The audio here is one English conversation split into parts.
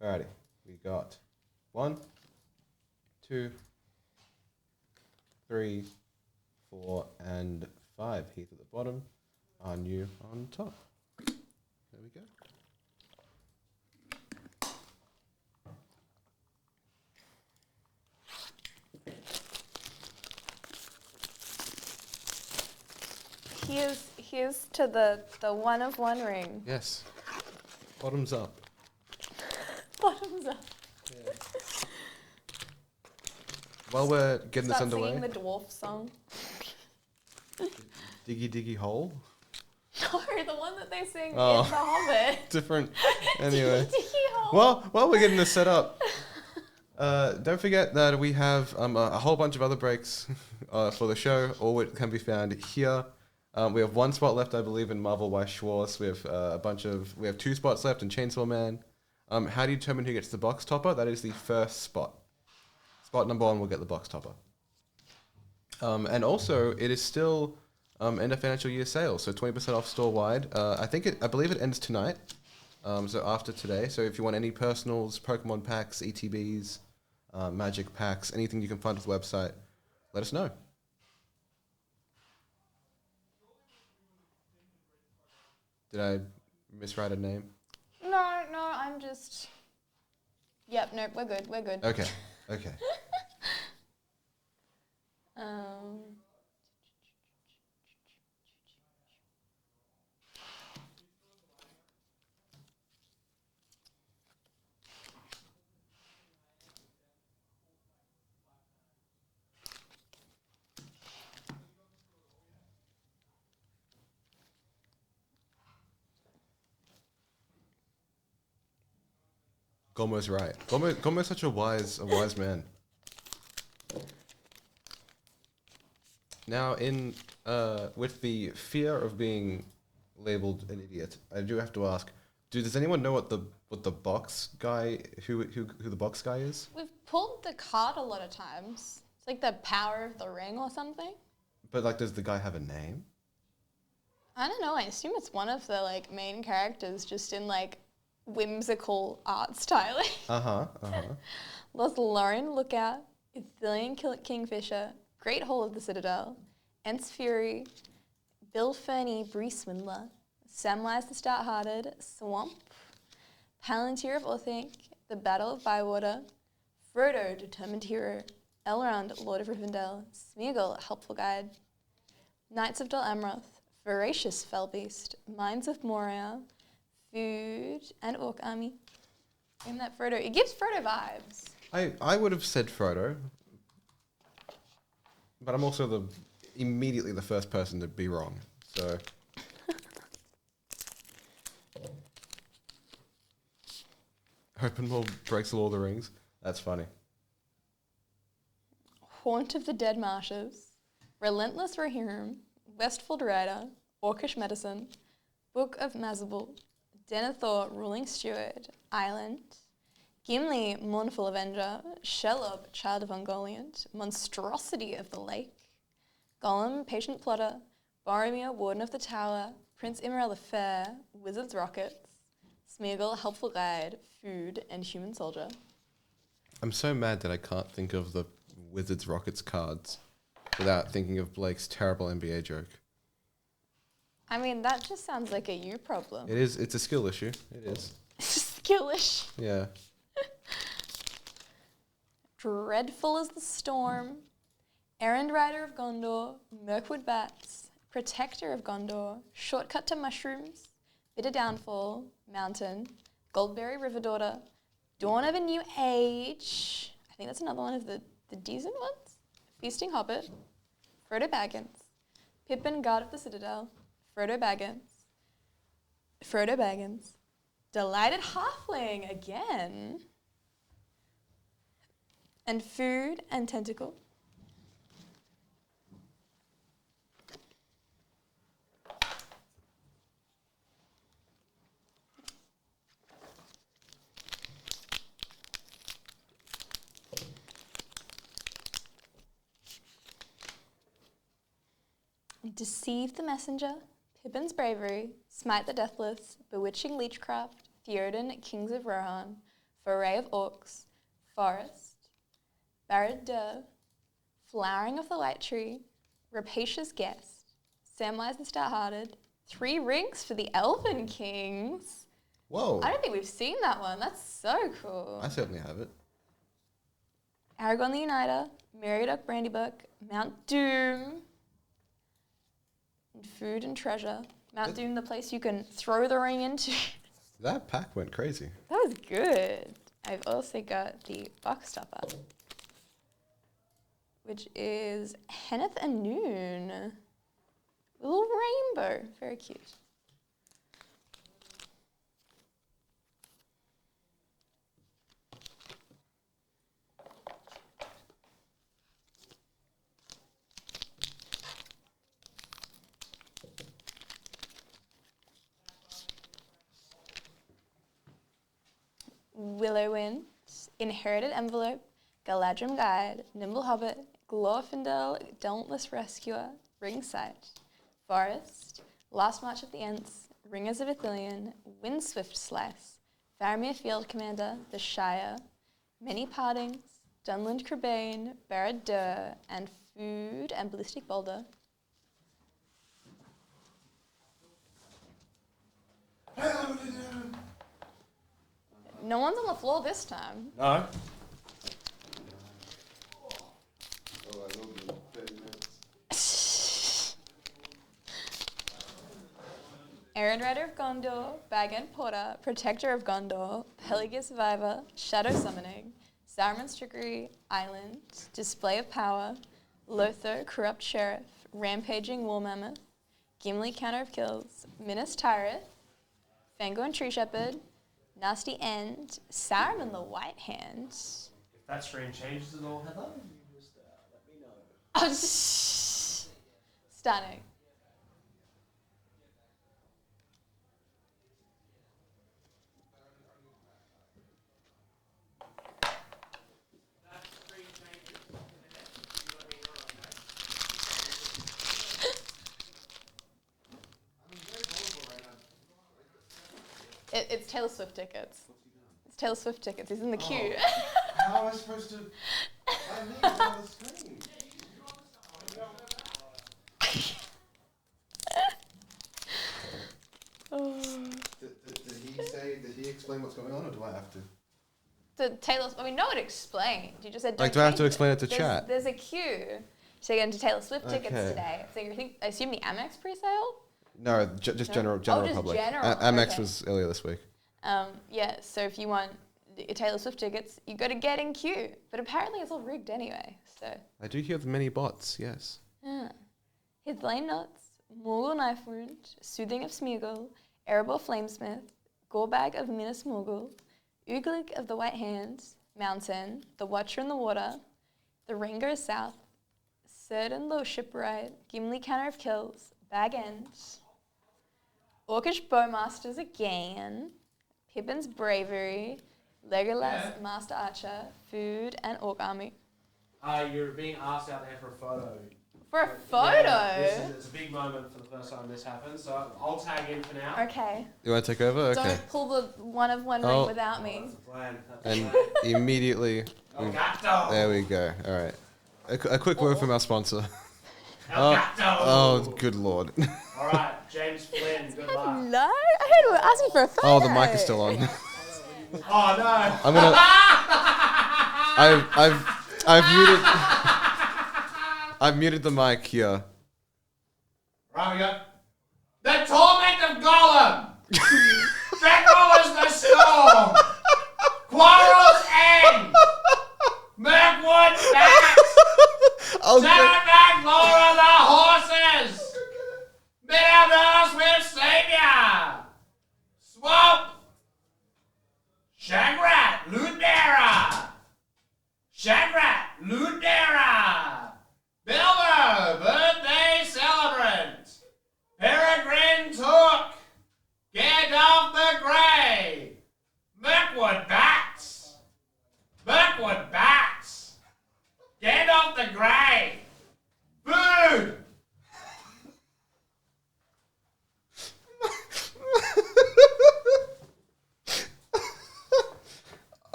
Alrighty. We got 1, 2, 3, 4, and 5. Heath at the bottom. Anu on top. There we go. Here's to the one of one ring. Yes. Bottoms up. Bottoms up. Yeah. While we're getting this Start underway, singing the dwarf song. Diggy Diggy Hole. No, the one that they sing Oh. in The Hobbit. Different. Anyway. Diggy hole. Well, while we're getting this set up, don't forget that we have a whole bunch of other breaks for the show. All it can be found here. We have one spot left, I believe, in Marvel Weiss Schwartz. We have we have 2 spots left in Chainsaw Man. How do you determine who gets the box topper? That is the first spot. Spot number 1 will get the box topper. And also, it is still end of financial year sale, so 20% off store wide. I believe it ends tonight. So after today. So if you want any personals, Pokemon packs, ETBs, Magic packs, anything you can find at the website, let us know. Did I miswrite a name? No, I'm just... Yep, nope, we're good. Okay. Gomo's right. Gomo's such a wise man. Now, with the fear of being labeled an idiot, I do have to ask: does anyone know what the box guy who the box guy is? We've pulled the card a lot of times. It's like the power of the ring or something. But like, does the guy have a name? I don't know. I assume it's one of the like main characters, just in like whimsical art styling. Lothlorien Lookout, Ithilien Kingfisher, Great Hall of the Citadel, Ents Fury, Bill Ferny, Bree Swindler, Samwise the Stout-Hearted, Swamp, Palantir of Orthanc, The Battle of Bywater, Frodo, Determined Hero, Elrond, Lord of Rivendell, Smeagol, Helpful Guide, Knights of Dol Amroth, Voracious Fellbeast, Mines of Moria, Food, and Orc Army. And that Frodo, it gives Frodo vibes. I would have said Frodo, but I'm also immediately the first person to be wrong. So. Open breaks the Lord of the Rings. That's funny. Haunt of the Dead Marshes, Relentless Rohirrim, Westfold Rider, Orcish Medicine, Book of Mazabul, Denethor, Ruling Steward, Island, Gimli, Mournful Avenger, Shelob, Child of Ungoliant, Monstrosity of the Lake, Gollum, Patient Plotter, Boromir, Warden of the Tower, Prince Imrel the Fair, Wizard's Rockets, Smeagol, Helpful Guide, Food, and Human Soldier. I'm so mad that I can't think of the Wizards Rockets cards without thinking of Blake's terrible NBA joke. I mean, that just sounds like a you problem. It is. It's a skill issue. It is. Skillish. Yeah. Dreadful as the Storm, Errand Rider of Gondor, Mirkwood Bats, Protector of Gondor, Shortcut to Mushrooms, Bitter Downfall, Mountain, Goldberry River Daughter, Dawn of a New Age, I think that's another one of the decent ones, Feasting Hobbit, Frodo Baggins, Pippin Guard of the Citadel, Frodo Baggins, Delighted Halfling again, and Food and Tentacle. Deceive the Messenger, Pippin's Bravery, Smite the Deathless, Bewitching Leechcraft, Theoden, Kings of Rohan, Foray of Orcs, Forest, Barad Dur, Flowering of the Light Tree, Rapacious Guest, Samwise the Stout-Hearted, 3 rings for the Elven Kings. Whoa. I don't think we've seen that one. That's so cool. I certainly have it. Aragorn the Uniter, Meriadoc Brandybuck, Mount Doom, and Food and Treasure. Mount Doom, the place you can throw the ring into. That pack went crazy. That was good. I've also got the Box Stopper, which is Henneth and Noon. A little rainbow. Very cute. Willowwind, Inherited Envelope, Galadrim Guide, Nimble Hobbit, Glorfindel, Dauntless Rescuer, Ringsight, Forest, Last March of the Ents, Ringers of Ithilien, Windswift Slice, Faramir Field Commander, The Shire, Many Partings, Dunland Crebain, Barad Dur, and Food and Ballistic Boulder. No one's on the floor this time. No. Errand of Gondor, Bag and Porter, Protector of Gondor, Peлагea Survivor, Shadow Summoning, Saruman's Trickery, Island, Display of Power, Lothar, Corrupt Sheriff, Rampaging War Mammoth, Gimli, Counter of Kills, Minas Tirith, Fangorn Tree Shepherd, Nasty End, Saruman the White Hand. If that screen changes at all, Heather, you just let me know. Oh, stunning. It's Taylor Swift tickets. It's Taylor Swift tickets. He's in the queue. How am I supposed to... I need it on the screen. Did he explain what's going on, or do I have to? No, it explained. You just said. Like, do I have to explain it to there's, chat? There's a queue to get into Taylor Swift tickets Okay. today. So I assume the Amex pre-sale. No, just general just public. general, Amex okay. was earlier this week. Yeah. So if you want Taylor Swift tickets, you got to get in queue. But apparently it's all rigged anyway. So. I do hear the many bots. Yes. Hithlane Nuts, Morgul Knife Wound, Soothing of Smeagol, Erebor Flamesmith, Gorbag of Minas Morgul, Uglig of the White Hands, Mountain, The Watcher in the Water, The Ring Goes South, Círdan Low Shipwright, Gimli Counter of Kills, Bag End, Orcish Bowmasters again, Pippin's Bravery, Legolas Master Archer, Food, and Orc Army. You're being asked out there for a photo. For a photo? Yeah, it's a big moment for the first time this happens, so I'll tag in for now. Okay. You want to take over? Okay. Don't pull the one of one ring without me. That's the plan. And immediately, Elgato! there we go. All right. A quick word from our sponsor. Elgato! Oh, good lord. All right, James Flynn, good luck. No, I heard we were asking for a photo. Oh, the mic is still on. Oh no! I'm gonna. I've muted. I've muted the mic here. Right, we go. The torment of Gollum! Dracula's the storm! Quarrels end! Mirkwood bats! Oh, Saravak Laura the horses! Middle-earth with Savior! Swamp! Shagrat Ludera! Shagrat Ludera! Bilbo, birthday celebrant!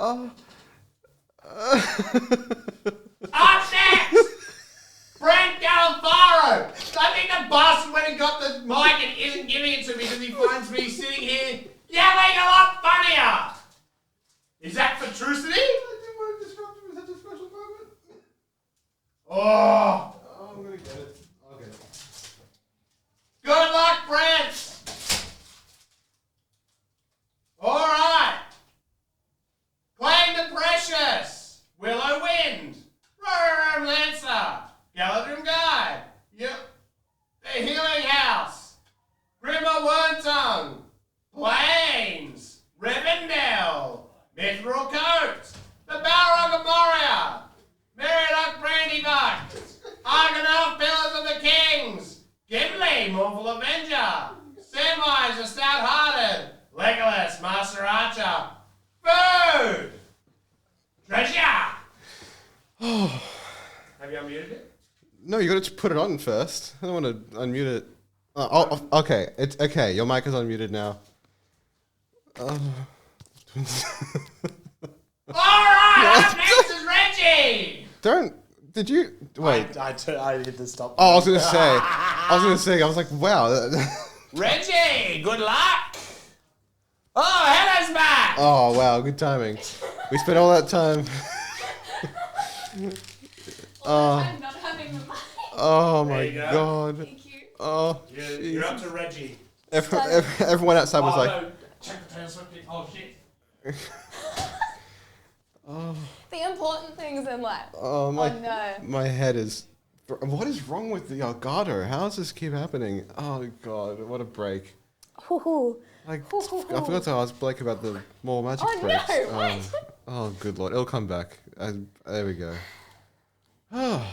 Oh. Up next, Brent Galafaro. I think the bastard went and got the mic and isn't giving it to me because he finds me sitting here yelling a lot funnier. Is that for Trucity? I didn't want to disrupt him at such a special moment. Oh, Oh, I'm gonna get it. Okay. good luck, Brent. All right. Claim the Precious, Willow Wind, Rorarum Lancer, Galadrim Guide, yep, the Healing House, Grimmer Wormtongue, Plains, Rivendell, Mithril Coat, the Balrog of Moria, Meriadoc Brandybuck, Argonauts Pillars of the Kings, Gimli, Mournful Avenger, Samwise the Stout-Hearted, Legolas, Master Archer, Food, Treasure. Have you unmuted it? No, you gotta put it on first. I don't want to unmute it. Okay. It's okay. Your mic is unmuted now. All right, up next is Reggie. Don't. Did you wait? I hit the stop. Oh, I was gonna say. I was like, wow. Reggie, good luck. Oh, Hella's back. Oh wow, good timing. We spent all that time. I'm not having the mic. Oh There my you go. god. Thank you. Oh, You're up to Reggie. everyone outside was like, no, check the Taylor Swift. Oh shit. The important things in life. oh my, no. my head is. What is wrong with the Elgato? How does this keep happening? Oh god, what a break. Hoo-hoo. Like, I forgot to ask Blake about the more magic Oh, no, breaks. what? Oh, good lord, it'll come back. There we go. Oh.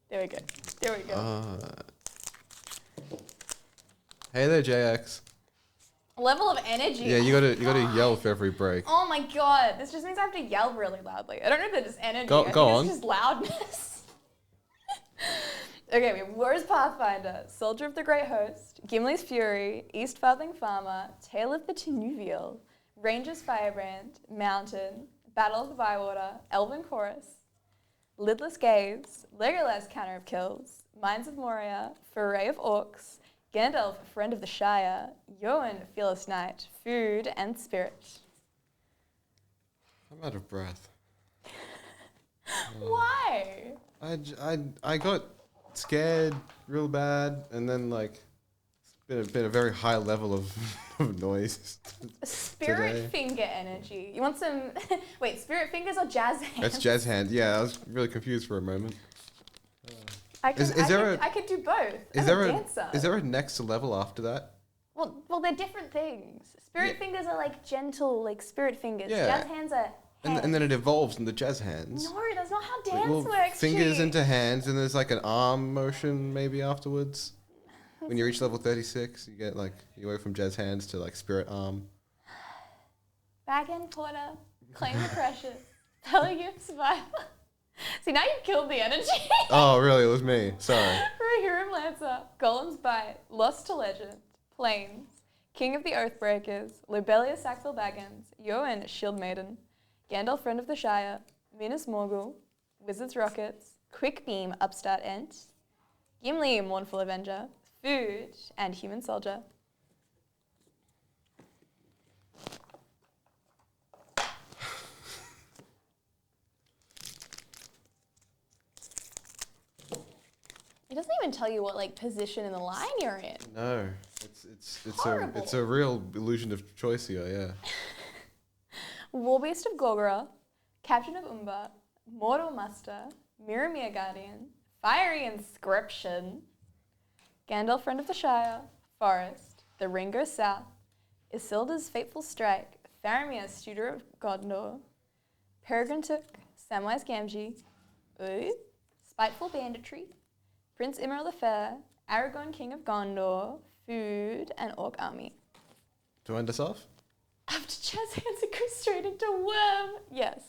There we go. There we go. Hey there, JX. Level of energy. Yeah, you gotta yell for every break. Oh my god, this just means I have to yell really loudly. I don't know if it's just energy. Go I think on. It's just loudness. Okay, we have War's Pathfinder, Soldier of the Great Host, Gimli's Fury, East Farthing Farmer, Tale of the Tenuvial, Ranger's Firebrand, Mountain, Battle of the Bywater, Elven Chorus, Lidless Gaze, Legolas Counter of Kills, Mines of Moria, Foray of Orcs, Gandalf, Friend of the Shire, Yoan, Fearless Knight, Food, and Spirit. I'm out of breath. Why? I got scared real bad, and then like it's been a very high level of noise. Spirit Today. finger energy. You want some? Wait, spirit fingers or jazz hands? That's jazz hand. Yeah, I was really confused for a moment. I could, Is there I could do both. Is I'm there a a dancer. is there a next level after that? Well, they're different things. Spirit Yeah. fingers are like gentle, like spirit fingers. Yeah. Jazz hands are. And then it evolves into jazz hands. No, that's not how dance Well, works. fingers Chi. into hands, and there's like an arm motion maybe afterwards. When you reach level 36, you get like you go from jazz hands to like spirit arm. Back end Porter, claim the precious. Pelagip survivor. See, now you've killed the energy. Oh, really? It was me. Sorry. Rohirrim Lancer, Golem's Bite, Lost to Legend, Plains, King of the Oathbreakers, Lobelia Sackville Baggins, Yoan Shield Maiden, Gandalf Friend of the Shire, Minas Morgul, Wizard's Rockets, Quick Beam Upstart Ent, Gimli Mournful Avenger, Food, and Human Soldier. It doesn't even tell you what like position in the line you're in. No, Horrible. it's a real illusion of choice here. Yeah. Warbeast of Gorgoroth, Captain of Umbar, Mortal Muster, Miramir Guardian, Fiery Inscription, Gandalf Friend of the Shire, Forest, The Ring Goes South, Isildur's Fateful Strike, Faramir Student of Gondor, Peregrine Took, Samwise Gamgee, Spiteful Banditry, Prince Imrahil the Fair, Aragorn King of Gondor, Food, and Orc Army. To end us off? After jazz hands, it goes straight into worm. Yes.